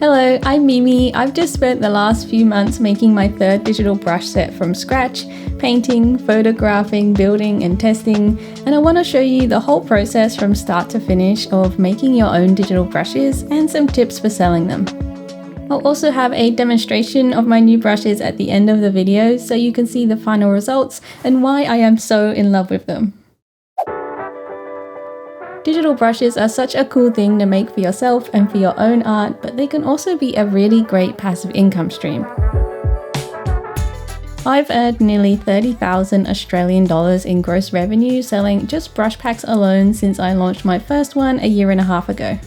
Hello, I'm Mimi. I've just spent the last few months making my third digital brush set from scratch, painting, photographing, building and testing, and I want to show you the whole process from start to finish of making your own digital brushes and some tips for selling them. I'll also have a demonstration of my new brushes at the end of the video so you can see the final results and why I am so in love with them. Digital brushes are such a cool thing to make for yourself and for your own art, but they can also be a really great passive income stream. I've earned nearly 30,000 Australian dollars in gross revenue selling just brush packs alone since I launched my first one a year and a half ago.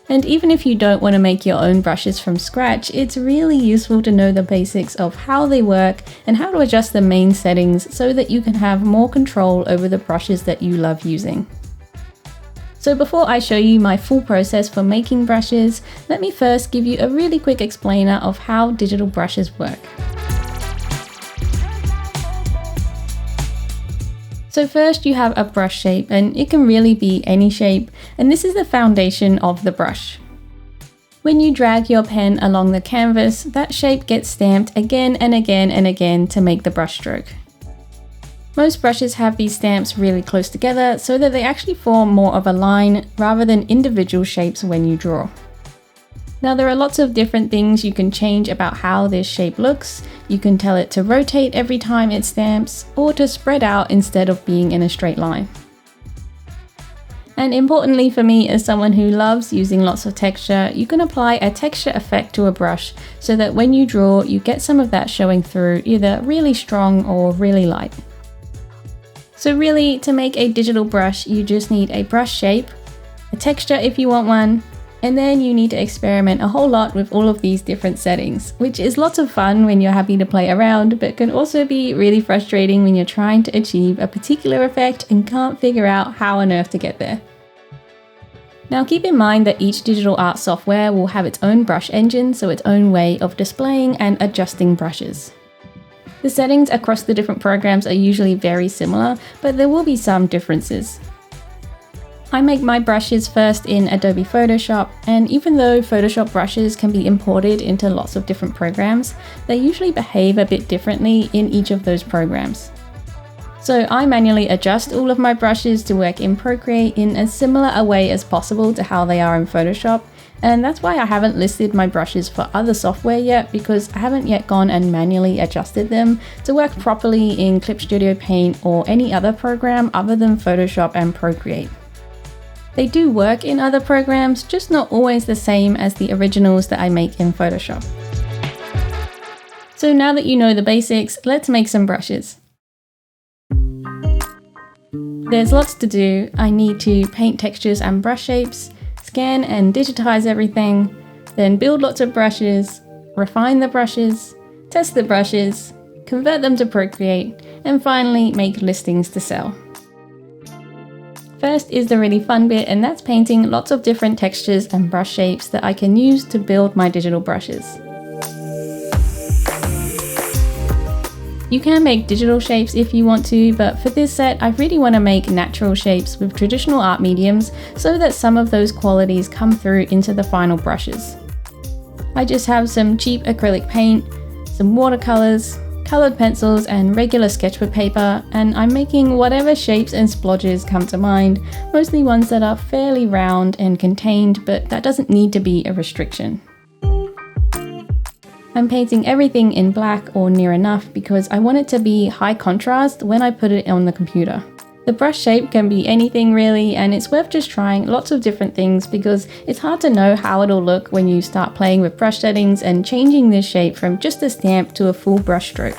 And even if you don't want to make your own brushes from scratch, it's really useful to know the basics of how they work and how to adjust the main settings so that you can have more control over the brushes that you love using. So before I show you my full process for making brushes, let me first give you a really quick explainer of how digital brushes work. So first you have a brush shape, and it can really be any shape, and this is the foundation of the brush. When you drag your pen along the canvas, that shape gets stamped again and again and again to make the brush stroke. Most brushes have these stamps really close together so that they actually form more of a line rather than individual shapes when you draw. Now there are lots of different things you can change about how this shape looks. You can tell it to rotate every time it stamps or to spread out instead of being in a straight line. And importantly for me, as someone who loves using lots of texture, you can apply a texture effect to a brush so that when you draw, you get some of that showing through, either really strong or really light. So really, to make a digital brush, you just need a brush shape, a texture if you want one, and then you need to experiment a whole lot with all of these different settings, which is lots of fun when you're happy to play around, but can also be really frustrating when you're trying to achieve a particular effect and can't figure out how on earth to get there. Now keep in mind that each digital art software will have its own brush engine, so its own way of displaying and adjusting brushes. The settings across the different programs are usually very similar, but there will be some differences. I make my brushes first in Adobe Photoshop, and even though Photoshop brushes can be imported into lots of different programs, they usually behave a bit differently in each of those programs. So I manually adjust all of my brushes to work in Procreate in as similar a way as possible to how they are in Photoshop, and that's why I haven't listed my brushes for other software yet, because I haven't yet gone and manually adjusted them to work properly in Clip Studio Paint or any other program other than Photoshop and Procreate. They do work in other programs, just not always the same as the originals that I make in Photoshop. So now that you know the basics, let's make some brushes. There's lots to do. I need to paint textures and brush shapes, scan and digitize everything, then build lots of brushes, refine the brushes, test the brushes, convert them to Procreate, and finally make listings to sell. First is the really fun bit, and that's painting lots of different textures and brush shapes that I can use to build my digital brushes. You can make digital shapes if you want to, but for this set, I really want to make natural shapes with traditional art mediums so that some of those qualities come through into the final brushes. I just have some cheap acrylic paint, some watercolors, colored pencils and regular sketchbook paper, and I'm making whatever shapes and splodges come to mind, mostly ones that are fairly round and contained, but that doesn't need to be a restriction. I'm painting everything in black or near enough because I want it to be high contrast when I put it on the computer. The brush shape can be anything really, and it's worth just trying lots of different things because it's hard to know how it'll look when you start playing with brush settings and changing this shape from just a stamp to a full brush stroke.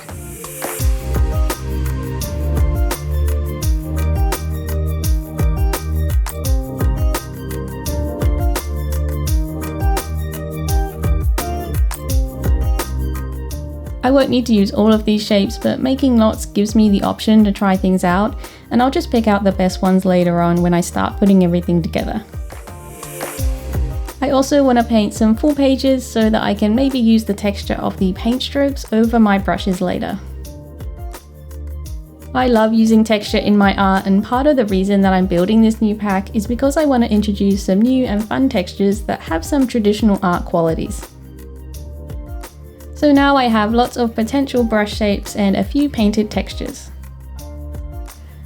I won't need to use all of these shapes, but making lots gives me the option to try things out, and I'll just pick out the best ones later on when I start putting everything together. I also want to paint some full pages so that I can maybe use the texture of the paint strokes over my brushes later. I love using texture in my art, and part of the reason that I'm building this new pack is because I want to introduce some new and fun textures that have some traditional art qualities. So now I have lots of potential brush shapes and a few painted textures.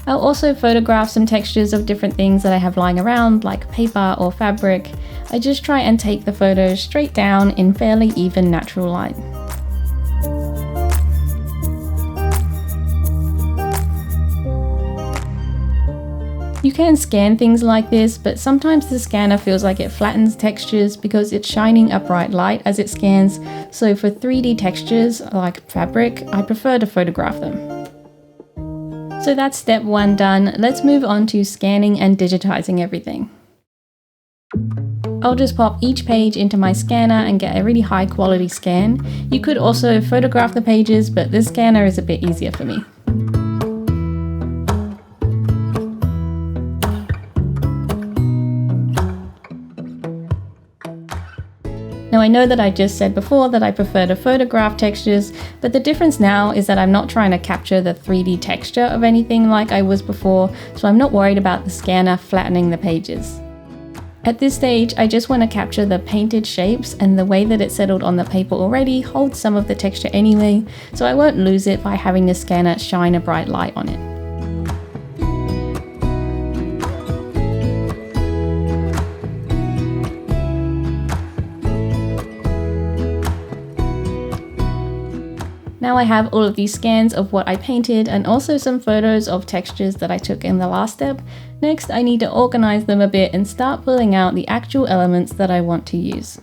I'll also photograph some textures of different things that I have lying around, like paper or fabric. I just try and take the photos straight down in fairly even natural light. You can scan things like this, but sometimes the scanner feels like it flattens textures because it's shining a bright light as it scans, so for 3D textures like fabric, I prefer to photograph them. So that's step 1 done. Let's move on to scanning and digitizing everything. I'll just pop each page into my scanner and get a really high quality scan. You could also photograph the pages, but this scanner is a bit easier for me. Now I know that I just said before that I prefer to photograph textures, but the difference now is that I'm not trying to capture the 3D texture of anything like I was before, so I'm not worried about the scanner flattening the pages. At this stage, I just want to capture the painted shapes, and the way that it settled on the paper already holds some of the texture anyway, so I won't lose it by having the scanner shine a bright light on it. Now I have all of these scans of what I painted and also some photos of textures that I took in the last step. Next, I need to organize them a bit and start pulling out the actual elements that I want to use.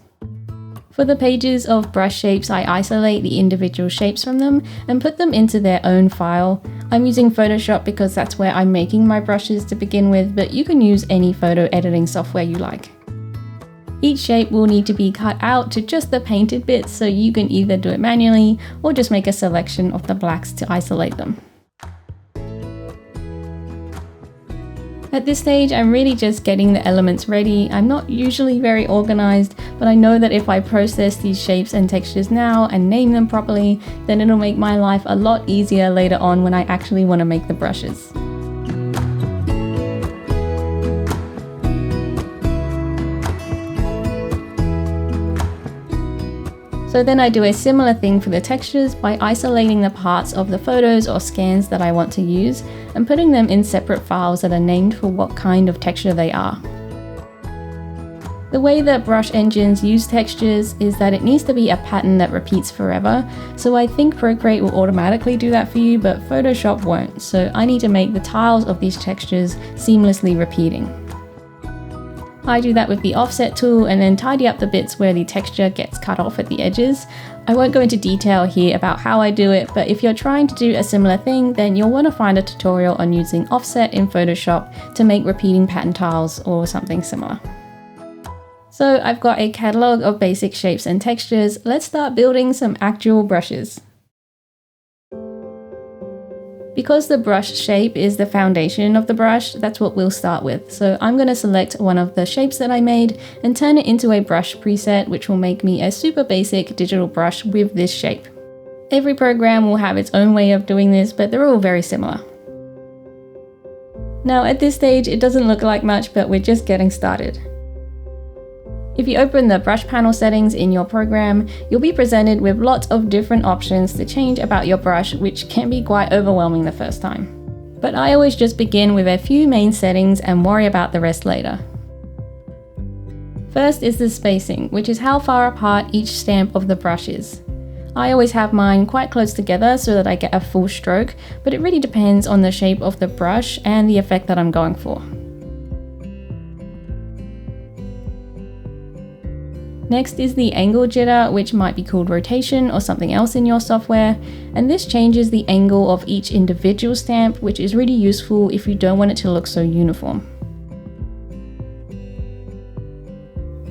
For the pages of brush shapes, I isolate the individual shapes from them and put them into their own file. I'm using Photoshop because that's where I'm making my brushes to begin with, but you can use any photo editing software you like. Each shape will need to be cut out to just the painted bits, so you can either do it manually or just make a selection of the blacks to isolate them. At this stage, I'm really just getting the elements ready. I'm not usually very organized, but I know that if I process these shapes and textures now and name them properly, then it'll make my life a lot easier later on when I actually want to make the brushes. So then I do a similar thing for the textures by isolating the parts of the photos or scans that I want to use and putting them in separate files that are named for what kind of texture they are. The way that brush engines use textures is that it needs to be a pattern that repeats forever, so I think Procreate will automatically do that for you, but Photoshop won't, so I need to make the tiles of these textures seamlessly repeating. I do that with the offset tool and then tidy up the bits where the texture gets cut off at the edges. I won't go into detail here about how I do it, but if you're trying to do a similar thing, then you'll want to find a tutorial on using offset in Photoshop to make repeating pattern tiles or something similar. So I've got a catalog of basic shapes and textures. Let's start building some actual brushes. Because the brush shape is the foundation of the brush, that's what we'll start with. So I'm going to select one of the shapes that I made and turn it into a brush preset, which will make me a super basic digital brush with this shape. Every program will have its own way of doing this, but they're all very similar. Now at this stage, it doesn't look like much, but we're just getting started. If you open the brush panel settings in your program, you'll be presented with lots of different options to change about your brush, which can be quite overwhelming the first time. But I always just begin with a few main settings and worry about the rest later. First is the spacing, which is how far apart each stamp of the brush is. I always have mine quite close together so that I get a full stroke, but it really depends on the shape of the brush and the effect that I'm going for. Next is the angle jitter, which might be called rotation or something else in your software, and this changes the angle of each individual stamp, which is really useful if you don't want it to look so uniform.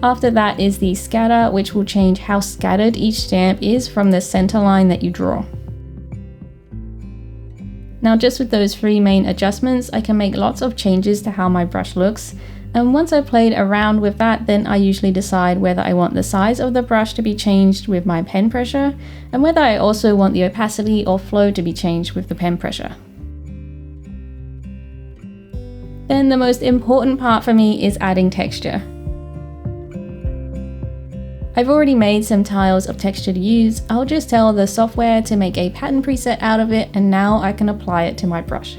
After that is the scatter, which will change how scattered each stamp is from the center line that you draw. Now just with those three main adjustments, I can make lots of changes to how my brush looks. And once I've played around with that, then I usually decide whether I want the size of the brush to be changed with my pen pressure, and whether I also want the opacity or flow to be changed with the pen pressure. Then the most important part for me is adding texture. I've already made some tiles of texture to use. I'll just tell the software to make a pattern preset out of it, and now I can apply it to my brush.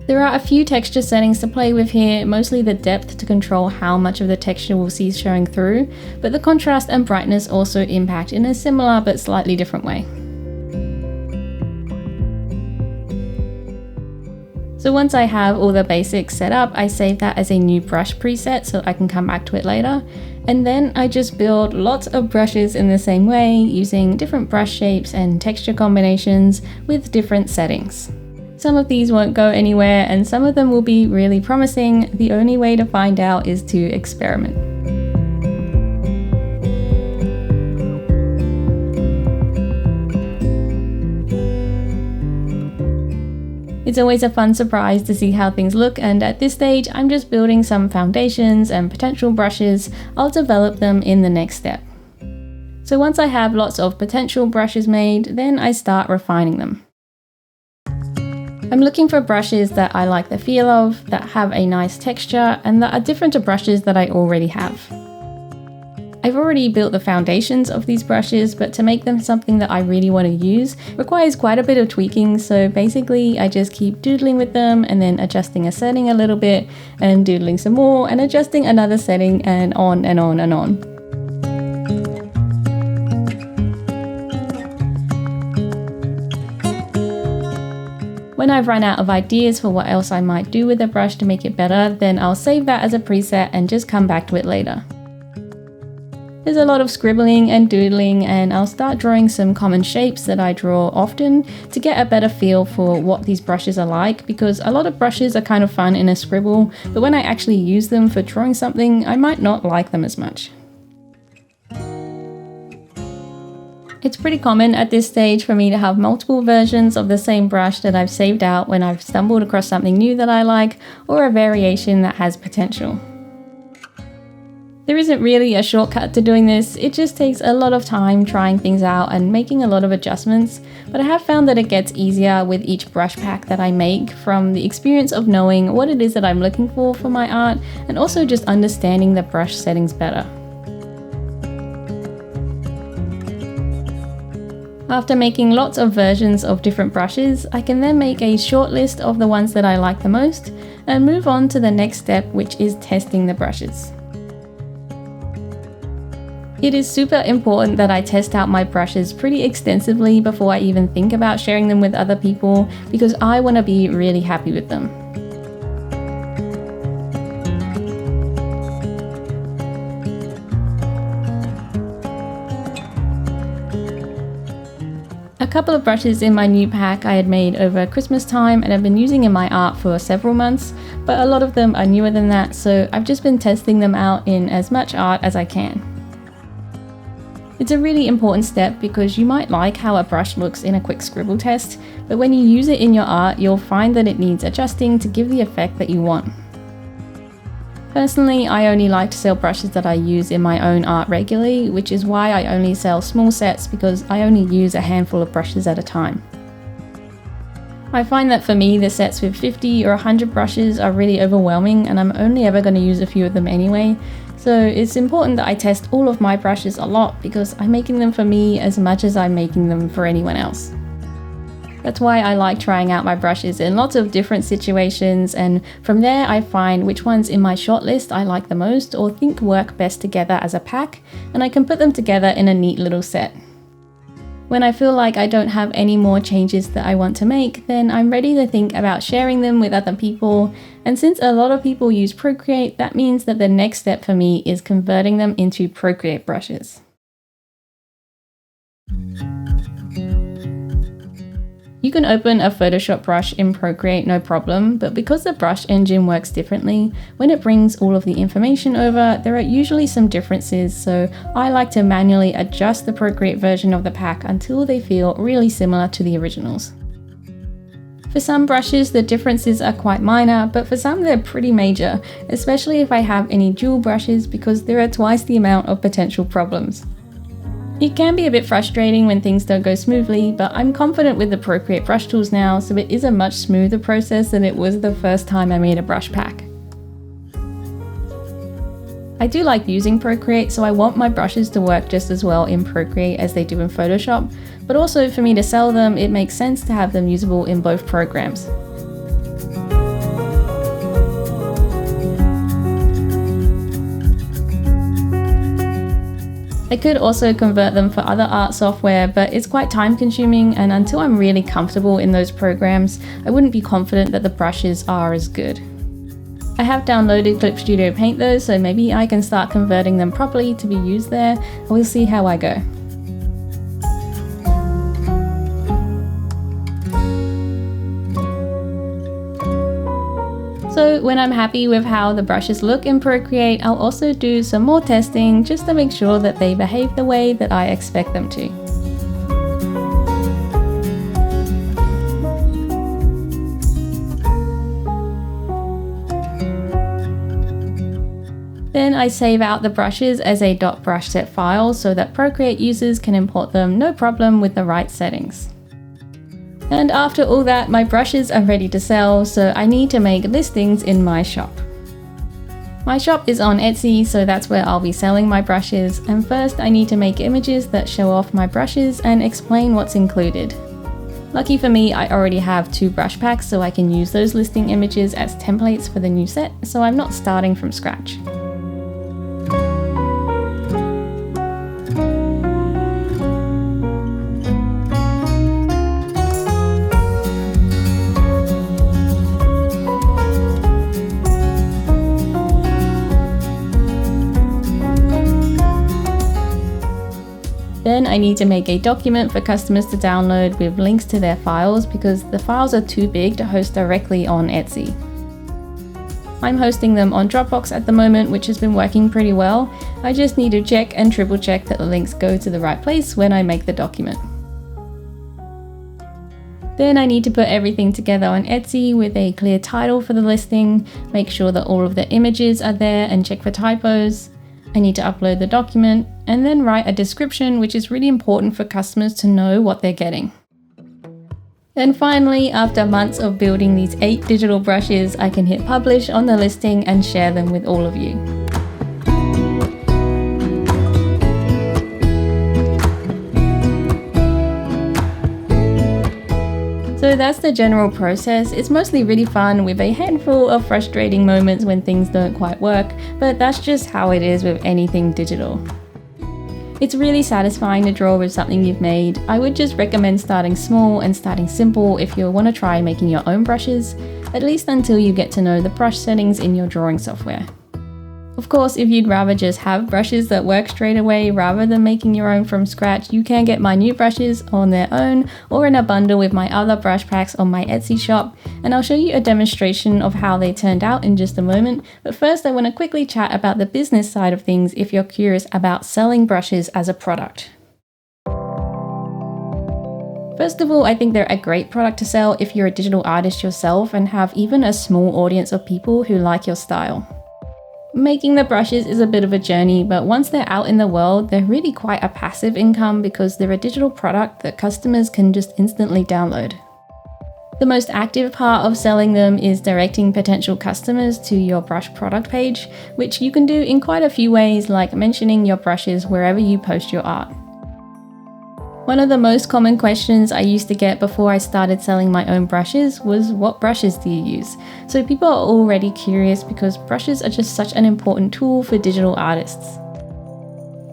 There are a few texture settings to play with here, mostly the depth to control how much of the texture we'll see showing through, but the contrast and brightness also impact in a similar but slightly different way. So once I have all the basics set up, I save that as a new brush preset so I can come back to it later. And then I just build lots of brushes in the same way, using different brush shapes and texture combinations with different settings. Some of these won't go anywhere and some of them will be really promising. The only way to find out is to experiment. It's always a fun surprise to see how things look, and at this stage I'm just building some foundations and potential brushes. I'll develop them in the next step. So once I have lots of potential brushes made, then I start refining them. I'm looking for brushes that I like the feel of, that have a nice texture, and that are different to brushes that I already have. I've already built the foundations of these brushes, but to make them something that I really want to use requires quite a bit of tweaking, so basically I just keep doodling with them and then adjusting a setting a little bit and doodling some more and adjusting another setting and on and on and on. When I've run out of ideas for what else I might do with the brush to make it better, then I'll save that as a preset and just come back to it later. There's a lot of scribbling and doodling, and I'll start drawing some common shapes that I draw often to get a better feel for what these brushes are like, because a lot of brushes are kind of fun in a scribble, but when I actually use them for drawing something, I might not like them as much. It's pretty common at this stage for me to have multiple versions of the same brush that I've saved out when I've stumbled across something new that I like, or a variation that has potential. There isn't really a shortcut to doing this, it just takes a lot of time trying things out and making a lot of adjustments, but I have found that it gets easier with each brush pack that I make, from the experience of knowing what it is that I'm looking for my art, and also just understanding the brush settings better. After making lots of versions of different brushes, I can then make a short list of the ones that I like the most, and move on to the next step, which is testing the brushes. It is super important that I test out my brushes pretty extensively before I even think about sharing them with other people, because I want to be really happy with them. A couple of brushes in my new pack I had made over Christmas time and have been using in my art for several months, but a lot of them are newer than that, so I've just been testing them out in as much art as I can. It's a really important step because you might like how a brush looks in a quick scribble test, but when you use it in your art, you'll find that it needs adjusting to give the effect that you want. Personally, I only like to sell brushes that I use in my own art regularly, which is why I only sell small sets, because I only use a handful of brushes at a time. I find that for me, the sets with 50 or 100 brushes are really overwhelming, and I'm only ever going to use a few of them anyway. So it's important that I test all of my brushes a lot, because I'm making them for me as much as I'm making them for anyone else. That's why I like trying out my brushes in lots of different situations, and from there I find which ones in my shortlist I like the most or think work best together as a pack, and I can put them together in a neat little set. When I feel like I don't have any more changes that I want to make, then I'm ready to think about sharing them with other people, and since a lot of people use Procreate, that means that the next step for me is converting them into Procreate brushes. You can open a Photoshop brush in Procreate no problem, but because the brush engine works differently, when it brings all of the information over, there are usually some differences, so I like to manually adjust the Procreate version of the pack until they feel really similar to the originals. For some brushes, the differences are quite minor, but for some they're pretty major, especially if I have any dual brushes, because there are twice the amount of potential problems. It can be a bit frustrating when things don't go smoothly, but I'm confident with the Procreate brush tools now, so it is a much smoother process than it was the first time I made a brush pack. I do like using Procreate, so I want my brushes to work just as well in Procreate as they do in Photoshop, but also for me to sell them, it makes sense to have them usable in both programs. I could also convert them for other art software, but it's quite time consuming, and until I'm really comfortable in those programs, I wouldn't be confident that the brushes are as good. I have downloaded Clip Studio Paint though, so maybe I can start converting them properly to be used there, and we'll see how I go. So when I'm happy with how the brushes look in Procreate, I'll also do some more testing just to make sure that they behave the way that I expect them to. Then I save out the brushes as a .brush set file so that Procreate users can import them no problem with the right settings. And after all that, my brushes are ready to sell, so I need to make listings in my shop. My shop is on Etsy, so that's where I'll be selling my brushes, and first I need to make images that show off my brushes and explain what's included. Lucky for me, I already have 2 brush packs, so I can use those listing images as templates for the new set, so I'm not starting from scratch. Then I need to make a document for customers to download with links to their files because the files are too big to host directly on Etsy. I'm hosting them on Dropbox at the moment, which has been working pretty well. I just need to check and triple check that the links go to the right place when I make the document. Then I need to put everything together on Etsy with a clear title for the listing, make sure that all of the images are there and check for typos. I need to upload the document and then write a description, which is really important for customers to know what they're getting. And finally, after months of building these 8 digital brushes, I can hit publish on the listing and share them with all of you. So that's the general process. It's mostly really fun with a handful of frustrating moments when things don't quite work, but that's just how it is with anything digital. It's really satisfying to draw with something you've made. I would just recommend starting small and starting simple if you want to try making your own brushes, at least until you get to know the brush settings in your drawing software. Of course, if you'd rather just have brushes that work straight away rather than making your own from scratch, you can get my new brushes on their own or in a bundle with my other brush packs on my Etsy shop, and I'll show you a demonstration of how they turned out in just a moment. But first I want to quickly chat about the business side of things if you're curious about selling brushes as a product. First of all, I think they're a great product to sell if you're a digital artist yourself and have even a small audience of people who like your style. Making the brushes is a bit of a journey, but once they're out in the world, they're really quite a passive income because they're a digital product that customers can just instantly download. The most active part of selling them is directing potential customers to your brush product page, which you can do in quite a few ways, like mentioning your brushes wherever you post your art. One of the most common questions I used to get before I started selling my own brushes was, what brushes do you use? So people are already curious because brushes are just such an important tool for digital artists.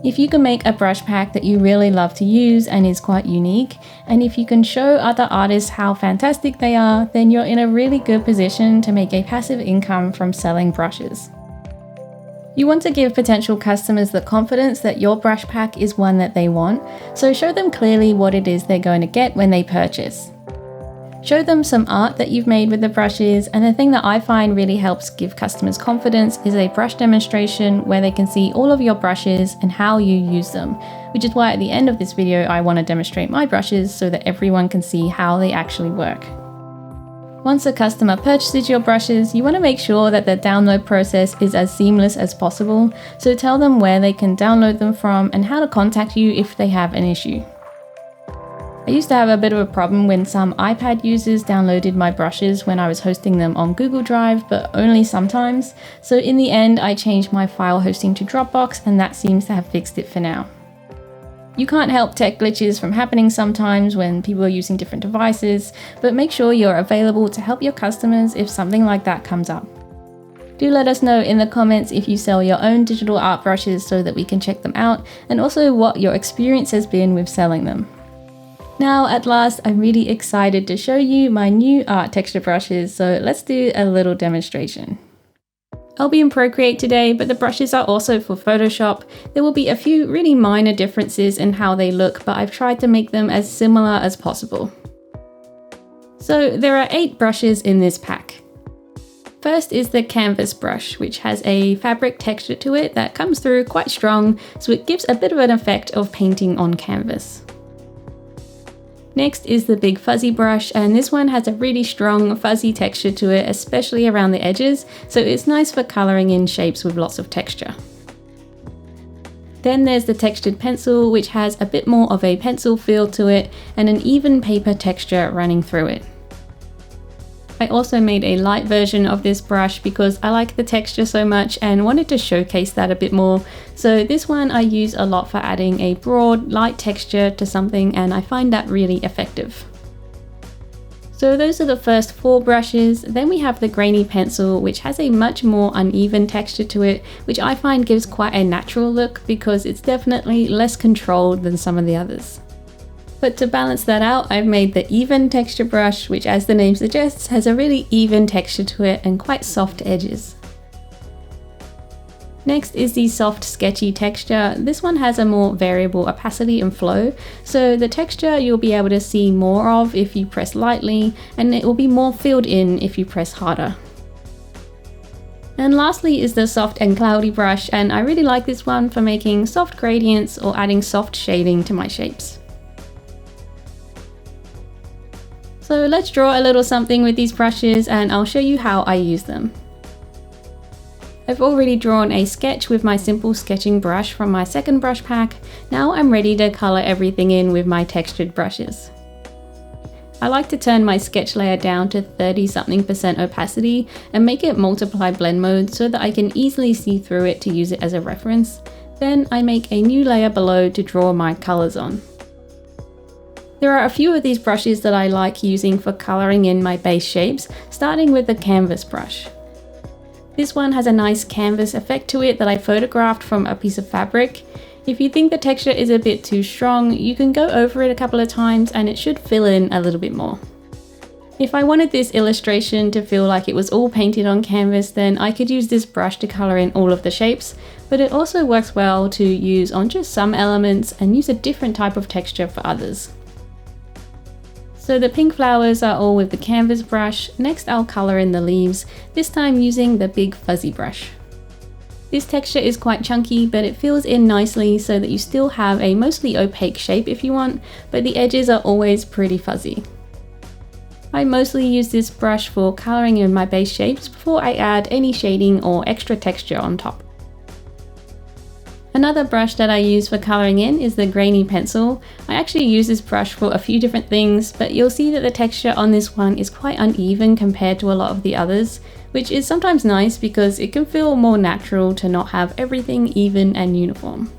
If you can make a brush pack that you really love to use and is quite unique, and if you can show other artists how fantastic they are, then you're in a really good position to make a passive income from selling brushes. You want to give potential customers the confidence that your brush pack is one that they want, so show them clearly what it is they're going to get when they purchase. Show them some art that you've made with the brushes, and the thing that I find really helps give customers confidence is a brush demonstration where they can see all of your brushes and how you use them, which is why at the end of this video I want to demonstrate my brushes so that everyone can see how they actually work. Once a customer purchases your brushes, you want to make sure that the download process is as seamless as possible, so tell them where they can download them from and how to contact you if they have an issue. I used to have a bit of a problem when some iPad users downloaded my brushes when I was hosting them on Google Drive, but only sometimes, so in the end I changed my file hosting to Dropbox and that seems to have fixed it for now. You can't help tech glitches from happening sometimes when people are using different devices, but make sure you're available to help your customers if something like that comes up. Do let us know in the comments if you sell your own digital art brushes so that we can check them out, and also what your experience has been with selling them. Now at last, I'm really excited to show you my new art texture brushes, so let's do a little demonstration. I'll be in Procreate today, but the brushes are also for Photoshop. There will be a few really minor differences in how they look, but I've tried to make them as similar as possible. So there are 8 brushes in this pack. First is the canvas brush, which has a fabric texture to it that comes through quite strong, so it gives a bit of an effect of painting on canvas. Next is the big fuzzy brush, and this one has a really strong fuzzy texture to it, especially around the edges, so it's nice for colouring in shapes with lots of texture. Then there's the textured pencil, which has a bit more of a pencil feel to it and an even paper texture running through it. I also made a light version of this brush because I like the texture so much and wanted to showcase that a bit more. So this one I use a lot for adding a broad, light texture to something, and I find that really effective. So those are the first 4 brushes. Then we have the grainy pencil, which has a much more uneven texture to it, which I find gives quite a natural look because it's definitely less controlled than some of the others. But to balance that out, I've made the even texture brush, which as the name suggests, has a really even texture to it and quite soft edges. Next is the soft sketchy texture. This one has a more variable opacity and flow, so the texture you'll be able to see more of if you press lightly, and it will be more filled in if you press harder. And lastly is the soft and cloudy brush, and I really like this one for making soft gradients or adding soft shading to my shapes. So let's draw a little something with these brushes and I'll show you how I use them. I've already drawn a sketch with my simple sketching brush from my second brush pack. Now I'm ready to colour everything in with my textured brushes. I like to turn my sketch layer down to 30-something% opacity and make it multiply blend mode so that I can easily see through it to use it as a reference. Then I make a new layer below to draw my colours on. There are a few of these brushes that I like using for colouring in my base shapes, starting with the canvas brush. This one has a nice canvas effect to it that I photographed from a piece of fabric. If you think the texture is a bit too strong, you can go over it a couple of times and it should fill in a little bit more. If I wanted this illustration to feel like it was all painted on canvas, then I could use this brush to colour in all of the shapes, but it also works well to use on just some elements and use a different type of texture for others. So the pink flowers are all with the canvas brush. Next I'll colour in the leaves, this time using the big fuzzy brush. This texture is quite chunky, but it fills in nicely so that you still have a mostly opaque shape if you want, but the edges are always pretty fuzzy. I mostly use this brush for colouring in my base shapes before I add any shading or extra texture on top. Another brush that I use for colouring in is the grainy pencil. I actually use this brush for a few different things, but you'll see that the texture on this one is quite uneven compared to a lot of the others, which is sometimes nice because it can feel more natural to not have everything even and uniform.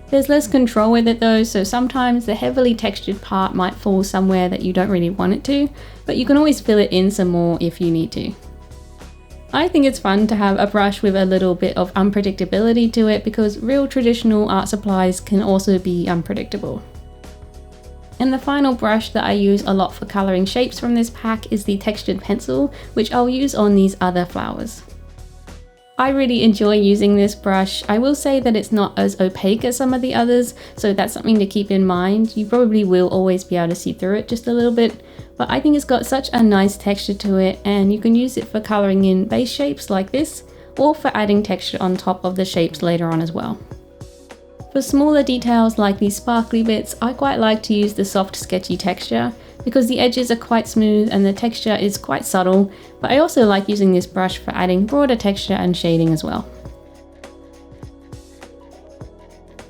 There's less control with it though, so sometimes the heavily textured part might fall somewhere that you don't really want it to, but you can always fill it in some more if you need to. I think it's fun to have a brush with a little bit of unpredictability to it because real traditional art supplies can also be unpredictable. And the final brush that I use a lot for colouring shapes from this pack is the textured pencil, which I'll use on these other flowers. I really enjoy using this brush. I will say that it's not as opaque as some of the others, so that's something to keep in mind. You probably will always be able to see through it just a little bit, but I think it's got such a nice texture to it, and you can use it for colouring in base shapes like this, or for adding texture on top of the shapes later on as well. For smaller details like these sparkly bits, I quite like to use the soft sketchy texture. because the edges are quite smooth and the texture is quite subtle, but I also like using this brush for adding broader texture and shading as well.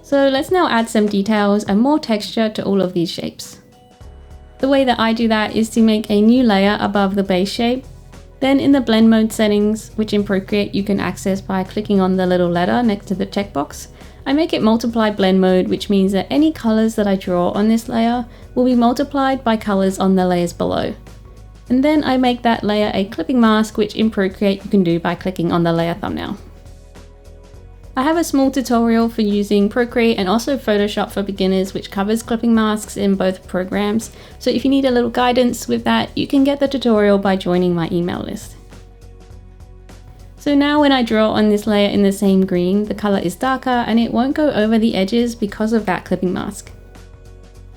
So let's now add some details and more texture to all of these shapes. The way that I do that is to make a new layer above the base shape. Then in the blend mode settings, which in Procreate you can access by clicking on the little letter next to the checkbox, I make it multiply blend mode, which means that any colors that I draw on this layer will be multiplied by colors on the layers below. And then I make that layer a clipping mask, which in Procreate you can do by clicking on the layer thumbnail. I have a small tutorial for using Procreate and also Photoshop for beginners, which covers clipping masks in both programs. So if you need a little guidance with that, you can get the tutorial by joining my email list. So now when I draw on this layer in the same green, the color is darker and it won't go over the edges because of that clipping mask.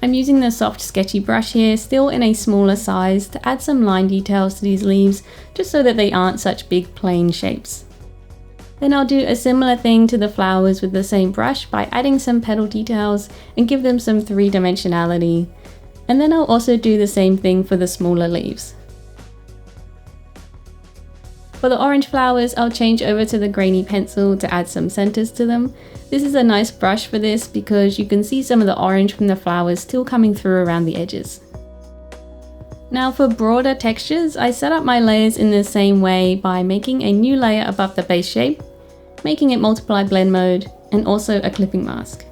I'm using the soft sketchy brush here, still in a smaller size, to add some line details to these leaves, just so that they aren't such big plain shapes. Then I'll do a similar thing to the flowers with the same brush by adding some petal details and give them some three-dimensionality. And then I'll also do the same thing for the smaller leaves. For the orange flowers, I'll change over to the grainy pencil to add some centers to them. This is a nice brush for this because you can see some of the orange from the flowers still coming through around the edges. Now for broader textures, I set up my layers in the same way by making a new layer above the base shape, making it multiply blend mode, and also a clipping mask.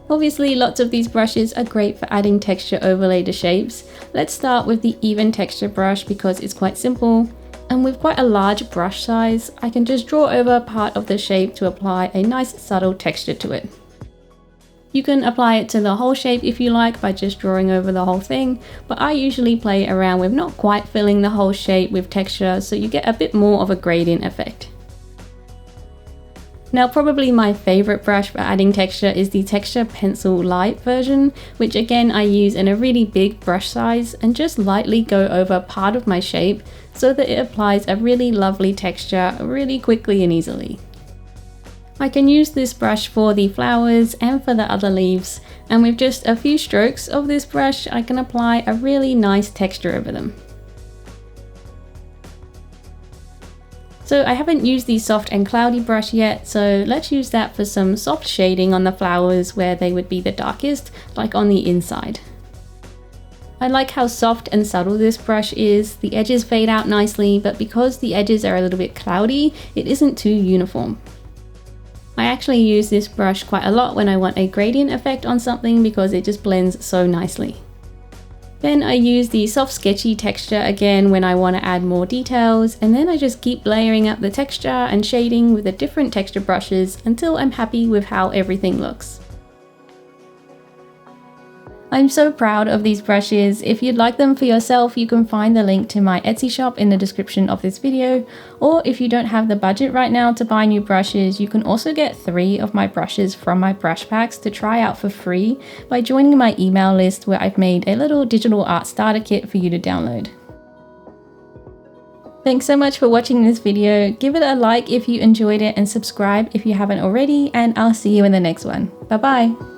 Obviously, lots of these brushes are great for adding texture overlay to shapes. Let's start with the even texture brush because it's quite simple, and with quite a large brush size, I can just draw over part of the shape to apply a nice subtle texture to it. You can apply it to the whole shape if you like by just drawing over the whole thing, but I usually play around with not quite filling the whole shape with texture so you get a bit more of a gradient effect. Now probably my favorite brush for adding texture is the Texture Pencil Light version, which again I use in a really big brush size and just lightly go over part of my shape so that it applies a really lovely texture really quickly and easily. I can use this brush for the flowers and for the other leaves, and with just a few strokes of this brush I can apply a really nice texture over them. So I haven't used the soft and cloudy brush yet, so let's use that for some soft shading on the flowers where they would be the darkest, like on the inside. I like how soft and subtle this brush is. The edges fade out nicely, but because the edges are a little bit cloudy, it isn't too uniform. I actually use this brush quite a lot when I want a gradient effect on something because it just blends so nicely. Then I use the soft sketchy texture again when I want to add more details, and then I just keep layering up the texture and shading with the different texture brushes until I'm happy with how everything looks. I'm so proud of these brushes. If you'd like them for yourself, you can find the link to my Etsy shop in the description of this video, or if you don't have the budget right now to buy new brushes, you can also get 3 of my brushes from my brush packs to try out for free by joining my email list, where I've made a little digital art starter kit for you to download. Thanks so much for watching this video. Give it a like if you enjoyed it and subscribe if you haven't already, and I'll see you in the next one. Bye bye!